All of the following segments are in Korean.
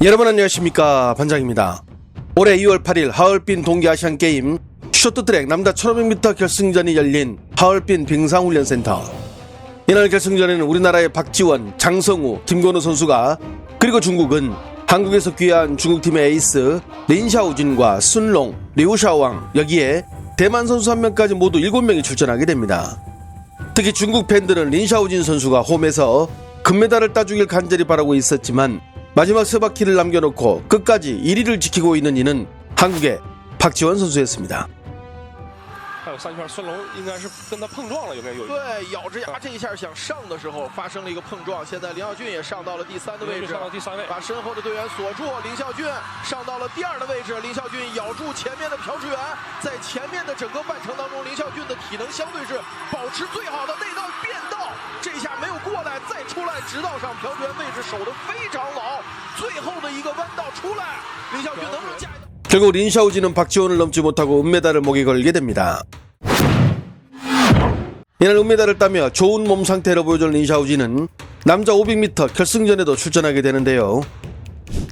여러분 안녕하십니까, 반장입니다. 올해 2월 8일 하얼빈 동계아시안게임 쇼트트랙 남자 1500m 결승전이 열린 하얼빈 빙상훈련센터. 이날 결승전에는 우리나라의 박지원, 장성우, 김건우 선수가, 그리고 중국은 한국에서 귀한 중국팀의 에이스 린샤오진과 순롱, 리우샤왕, 여기에 대만 선수 1명까지 모두 7명이 출전하게 됩니다. 특히 중국 팬들은 린샤오진 선수가 홈에서 금메달을 따주길 간절히 바라고 있었지만 마지막 세 바퀴를 남겨놓고 끝까지 1위를 지키고 있는 이는 한국의 박지원 선수였습니다. 还有3圈，孙龙应该是跟他碰撞了，有没有？对，咬着牙这一下想上的时候发生了一个碰撞，现在林孝俊也上到了第3的位置，上到第3位，把身后的队员锁住。林孝俊上到了第2的位置，林孝俊咬住前面的朴智元，在前面的整个半程当中，林孝俊的体能相对是保持最好的，内道变道，这下没有过来，再出来直道上，朴智元位置守得非常牢，最后的一个弯道出来，林孝俊能不能加？ 결국 린샤오진은 박지원을 넘지 못하고 은메달을 목에 걸게 됩니다. 이날 은메달을 따며 좋은 몸 상태로 보여준 린샤오진은 남자 500m 결승전에도 출전하게 되는데요.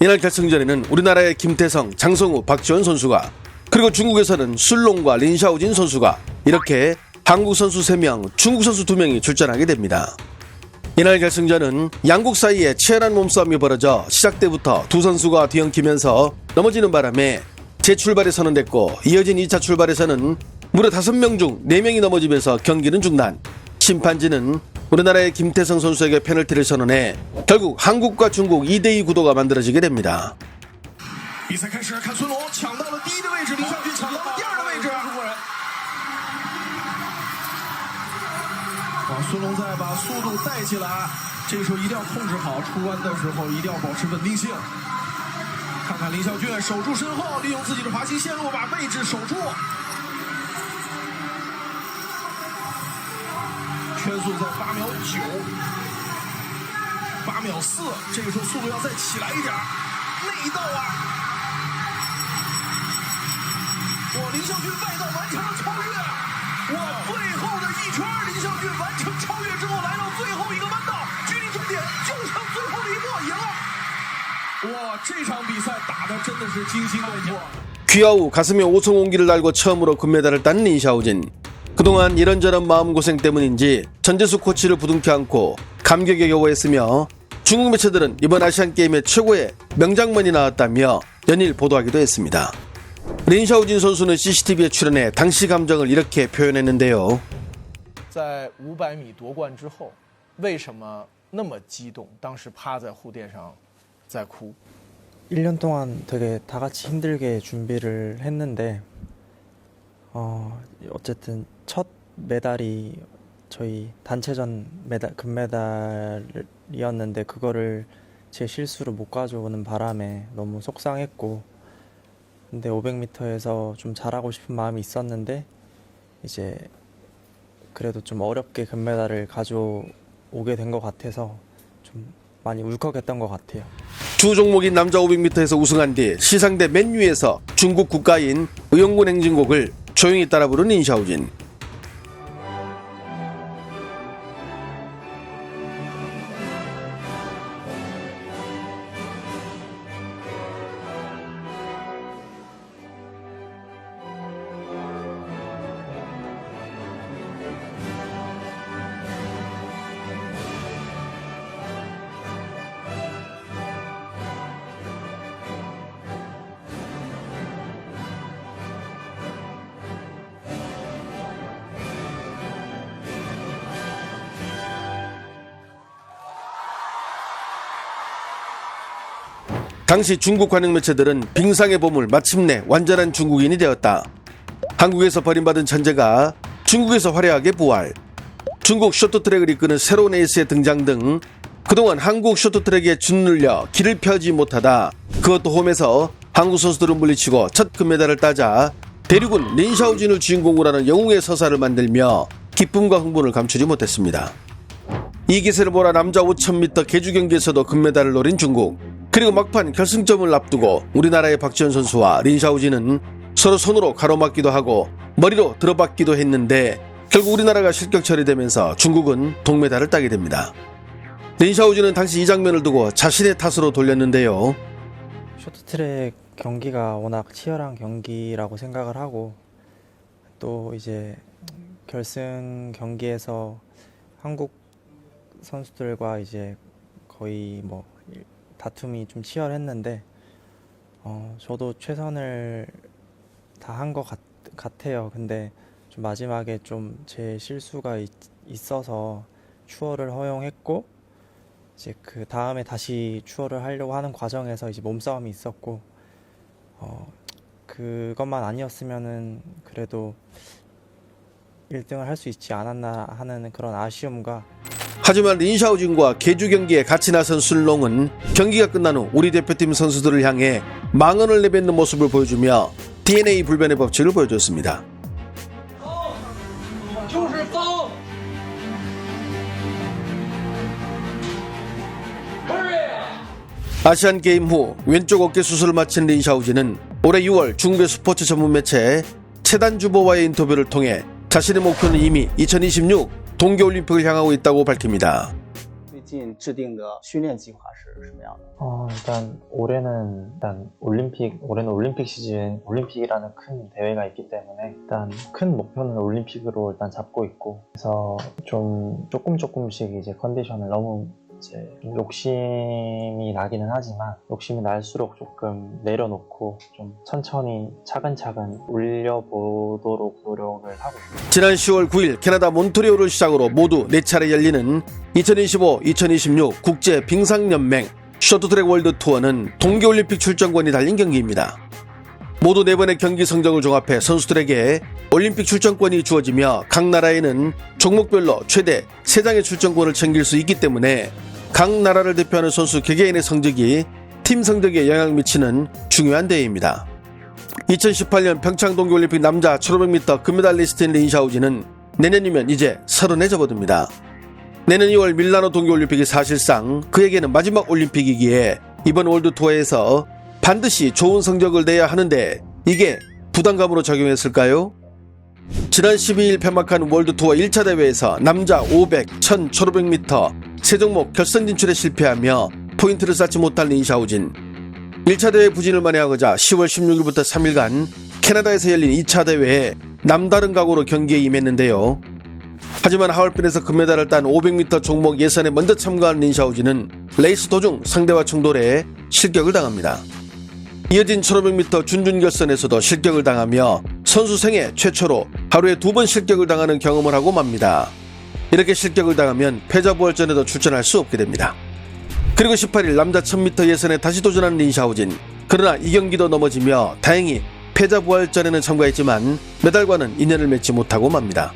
이날 결승전에는 우리나라의 김태성, 장성우, 박지원 선수가, 그리고 중국에서는 순롱과 린샤오진 선수가, 이렇게 한국 선수 3명, 중국 선수 2명이 출전하게 됩니다. 이날 결승전은 양국 사이에 치열한 몸싸움이 벌어져 시작 때부터 두 선수가 뒤엉키면서 넘어지는 바람에 재출발이 선언됐고, 이어진 2차 출발에서는 무려 5명 중 4명이 넘어지면서 경기는 중단. 심판진은 우리나라의 김태성 선수에게 페널티를 선언해 결국 한국과 중국 2대2 구도가 만들어지게 됩니다. 比赛开始，看孙龙抢到了第1的位置，林孝俊抢到了第2的位置。孙龙再把速度带起来，这个时候一定要控制好，出弯的时候一定要保持稳定性。看看林孝俊守住身后，利用自己的滑行线路把位置守住。圈速在8秒9、8秒4，这个时候速度要再起来一点，内道啊！林孝俊外道完成了超越，最后的一圈，林孝俊完成超越之后，来到最后一个弯道，距离终点就剩最后的一步，赢了！这场比赛打得真的是惊心动魄。 귀화 후 가슴에 오성온기를 달고 처음으로 금메달을 딴 린샤오진. 그동안 이런저런 마음고생 때문인지 전재수 코치를 부둥켜 안고 감격에 겨워했으며, 중국 매체들은 이번 아시안게임의 최고의 명장면이 나왔다며 연일 보도하기도 했습니다. 린샤오진 선수는 CCTV에 출연해 당시 감정을 이렇게 표현했는데요. 在500米夺冠之后，为什么那么激动？当时趴在护垫上在哭。 1년 동안 되게 다 같이 힘들게 준비를 했는데 어쨌든 첫 메달이 저희 단체전 금메달이었는데 그거를 제 실수로 못 가져오는 바람에 너무 속상했고, 근데 500m에서 좀 잘하고 싶은 마음이 있었는데 이제 그래도 좀 어렵게 금메달을 가져오게 된 것 같아서 좀 많이 울컥했던 것 같아요. 주 종목인 남자 500m에서 우승한 뒤 시상대 맨 위에서 중국 국가인 의용군 행진곡을 조용히 따라 부른 린샤오진. 당시 중국 관영 매체들은 빙상의 보물, 마침내 완전한 중국인이 되었다. 한국에서 버림받은 천재가 중국에서 화려하게 부활. 중국 쇼트트랙을 이끄는 새로운 에이스의 등장 등 그동안 한국 쇼트트랙에 짓눌려 길을 펴지 못하다 그것도 홈에서 한국 선수들을 물리치고 첫 금메달을 따자 대륙은 린샤오진을 주인공으로 하는 영웅의 서사를 만들며 기쁨과 흥분을 감추지 못했습니다. 이 기세를 몰아 남자 5000m 계주 경기에서도 금메달을 노린 중국, 그리고 막판 결승점을 앞두고 우리나라의 박지원 선수와 린샤오진은 서로 손으로 가로막기도 하고 머리로 들어받기도 했는데 결국 우리나라가 실격 처리되면서 중국은 동메달을 따게 됩니다. 린샤오진은 당시 이 장면을 두고 자신의 탓으로 돌렸는데요. 쇼트트랙 경기가 워낙 치열한 경기라고 생각을 하고 또 이제 결승 경기에서 한국 선수들과 이제 거의 뭐 다툼이 좀 치열했는데 저도 최선을 다한 것 같아요. 근데 좀 마지막에 좀 제 실수가 있어서 추월을 허용했고 이제 그 다음에 다시 추월을 하려고 하는 과정에서 이제 몸싸움이 있었고 그것만 아니었으면은 그래도 1등을 할 수 있지 않았나 하는 그런 아쉬움과 하지만 린샤오진과 개주 경기에 같이 나선 술롱은 경기가 끝난 후 우리 대표팀 선수들을 향해 망언을 내뱉는 모습을 보여주며 DNA 불변의 법칙을 보여줬습니다. 아시안게임 후 왼쪽 어깨 수술을 마친 린샤오진은 올해 6월 중국의 스포츠 전문 매체 체단주보와의 인터뷰를 통해 자신의 목표는 이미 2026 동계올림픽을 향하고 있다고 밝힙니다. 最近制定的训练计划是什么样的？ 일단 올해는 올림픽 시즌, 올림픽이라는 큰 대회가 있기 때문에 일단 큰 목표는 올림픽으로 일단 잡고 있고 그래서 좀 조금씩 이제 컨디션을 너무 이제 욕심이 나기는 하지만 욕심이 날수록 조금 내려놓고 좀 천천히 차근차근 올려보도록 노력을 하고 있습니다. 지난 10월 9일 캐나다 몬트리올을 시작으로 모두 4차례 열리는 2025-2026 국제 빙상연맹 쇼트트랙 월드 투어는 동계올림픽 출전권이 달린 경기입니다. 모두 4번의 경기 성적을 종합해 선수들에게 올림픽 출전권이 주어지며 각 나라에는 종목별로 최대 3장의 출전권을 챙길 수 있기 때문에 각 나라를 대표하는 선수 개개인의 성적이 팀 성적에 영향을 미치는 중요한 대회입니다. 2018년 평창 동계올림픽 남자 1500m 금메달리스트인 린샤오진은 내년이면 이제 30에 접어듭니다. 내년 2월 밀라노 동계올림픽이 사실상 그에게는 마지막 올림픽이기에 이번 월드투어에서 반드시 좋은 성적을 내야 하는데 이게 부담감으로 작용했을까요? 지난 12일 폐막한 월드투어 1차 대회에서 남자 500, 1000, 1500m 세 종목 결선 진출에 실패하며 포인트를 쌓지 못한 린샤오진. 1차 대회 부진을 만회하고자 10월 16일부터 3일간 캐나다에서 열린 2차 대회에 남다른 각오로 경기에 임했는데요. 하지만 하얼빈에서 금메달을 딴 500m 종목 예선에 먼저 참가한 린샤오진은 레이스 도중 상대와 충돌해 실격을 당합니다. 이어진 1500m 준준결선에서도 실격을 당하며 선수 생애 최초로 하루에 2번 실격을 당하는 경험을 하고 맙니다. 이렇게 실격을 당하면 패자부활전에도 출전할 수 없게 됩니다. 그리고 18일 남자 1000m 예선에 다시 도전한 린샤오진. 그러나 이 경기도 넘어지며 다행히 패자부활전에는 참가했지만 메달과는 인연을 맺지 못하고 맙니다.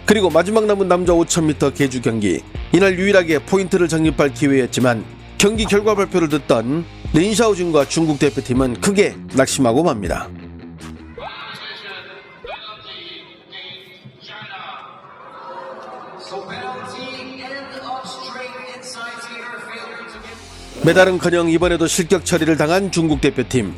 그리고 마지막 남은 남자 5000m 계주 경기. 이날 유일하게 포인트를 적립할 기회였지만 경기 결과 발표를 듣던 린샤오진과 중국 대표팀은 크게 낙심하고 맙니다. 메달은커녕 이번에도 실격 처리를 당한 중국 대표팀.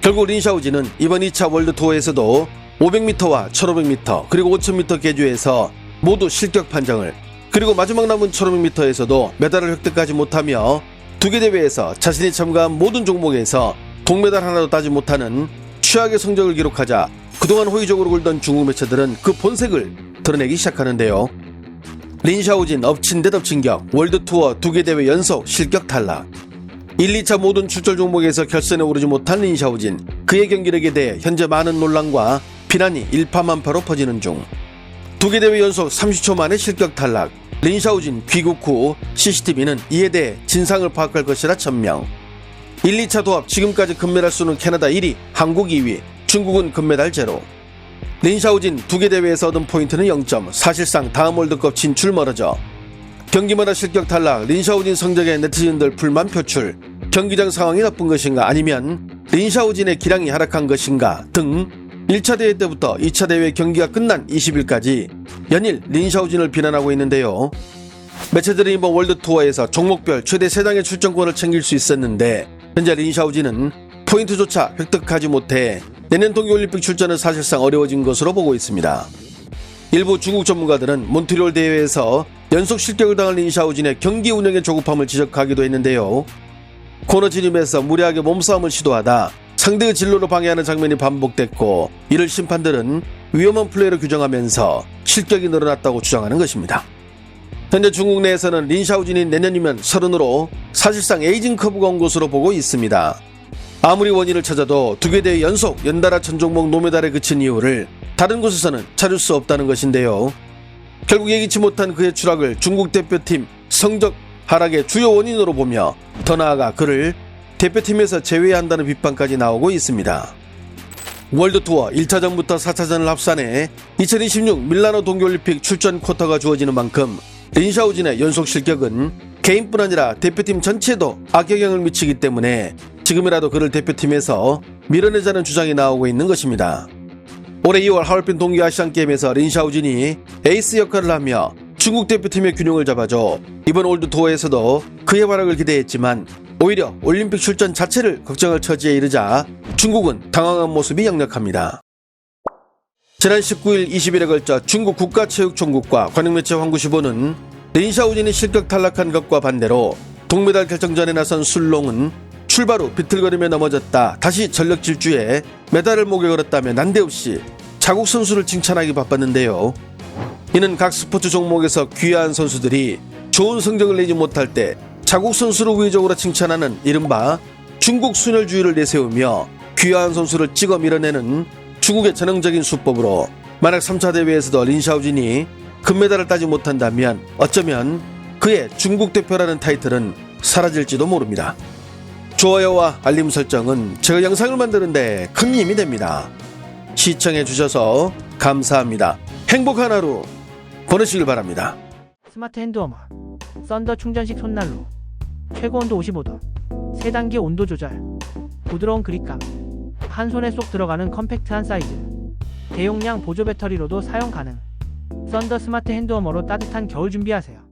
결국 린샤오진은 이번 2차 월드투어에서도 500m와 1500m 그리고 5000m 계주에서 모두 실격 판정을, 그리고 마지막 남은 1500m에서도 메달을 획득하지 못하며 두 개 대회에서 자신이 참가한 모든 종목에서 동메달 하나도 따지 못하는 최악의 성적을 기록하자 그동안 호의적으로 굴던 중국 매체들은 그 본색을 드러내기 시작하는데요. 린샤오진 엎친 데 덮친 격, 월드투어 2개 대회 연속 실격 탈락. 1, 2차 모든 출전 종목에서 결선에 오르지 못한 린샤오진. 그의 경기력에 대해 현재 많은 논란과 비난이 일파만파로 퍼지는 중. 2개 대회 연속 30초 만에 실격 탈락. 린샤오진 귀국 후 CCTV는 이에 대해 진상을 파악할 것이라 천명. 1, 2차 도합 지금까지 금메달 수는 캐나다 1위, 한국 2위, 중국은 금메달 제로. 린샤오진 2개 대회에서 얻은 포인트는 0점, 사실상 다음 월드컵 진출 멀어져. 경기마다 실격 탈락, 린샤오진 성적에 네티즌들 불만 표출, 경기장 상황이 나쁜 것인가 아니면 린샤오진의 기량이 하락한 것인가 등 1차 대회 때부터 2차 대회 경기가 끝난 20일까지 연일 린샤오진을 비난하고 있는데요. 매체들은 이번 월드투어에서 종목별 최대 3장의 출전권을 챙길 수 있었는데 현재 린샤오진은 포인트조차 획득하지 못해 내년 동계올림픽 출전은 사실상 어려워진 것으로 보고 있습니다. 일부 중국 전문가들은 몬트리올 대회에서 연속 실격을 당한 린샤오진의 경기 운영의 조급함을 지적하기도 했는데요. 코너 진입에서 무리하게 몸싸움을 시도하다 상대의 진로로 방해하는 장면이 반복됐고, 이를 심판들은 위험한 플레이로 규정하면서 실격이 늘어났다고 주장하는 것입니다. 현재 중국 내에서는 린 샤오진이 내년이면 30으로 사실상 에이징 커브가 온 것으로 보고 있습니다. 아무리 원인을 찾아도 2개 대회 연속 연달아 전 종목 노메달에 그친 이유를 다른 곳에서는 찾을 수 없다는 것인데요. 결국 예기치 못한 그의 추락을 중국 대표팀 성적 하락의 주요 원인으로 보며, 더 나아가 그를 대표팀에서 제외한다는 비판까지 나오고 있습니다. 월드투어 1차전부터 4차전을 합산해 2026 밀라노 동계올림픽 출전 쿼터가 주어지는 만큼 린 샤오진의 연속 실격은 개인뿐 아니라 대표팀 전체에도 악영향을 미치기 때문에 지금이라도 그를 대표팀에서 밀어내자는 주장이 나오고 있는 것입니다. 올해 2월 하얼빈 동계아시안게임에서 린 샤오진이 에이스 역할을 하며 중국 대표팀의 균형을 잡아줘 이번 월드투어에서도 그의 활약을 기대했지만 오히려 올림픽 출전 자체를 걱정할 처지에 이르자 중국은 당황한 모습이 역력합니다. 지난 19일, 20일에 걸쳐 중국 국가체육총국과 관영매체 황구시보는 린 샤오진이 실격 탈락한 것과 반대로 동메달 결정전에 나선 술롱은 출발 후 비틀거리며 넘어졌다 다시 전력 질주해 메달을 목에 걸었다며 난데없이 자국 선수를 칭찬하기 바빴는데요. 이는 각 스포츠 종목에서 귀화한 선수들이 좋은 성적을 내지 못할 때 자국 선수를 우회적으로 칭찬하는 이른바 중국 순혈주의를 내세우며 귀화한 선수를 찍어 밀어내는 중국의 전형적인 수법으로, 만약 3차 대회에서도 린 샤오진이 금메달을 따지 못한다면 어쩌면 그의 중국 대표라는 타이틀은 사라질지도 모릅니다. 좋아요와 알림 설정은 제가 영상을 만드는데 큰 힘이 됩니다. 시청해주셔서 감사합니다. 행복한 하루 보내시길 바랍니다. 스마트 핸드워머, 썬더 충전식 손난로, 최고 온도 55도, 3단계 온도 조절, 부드러운 그립감, 한 손에 쏙 들어가는 컴팩트한 사이즈, 대용량 보조 배터리로도 사용 가능. 썬더 스마트 핸드워머로 따뜻한 겨울 준비하세요.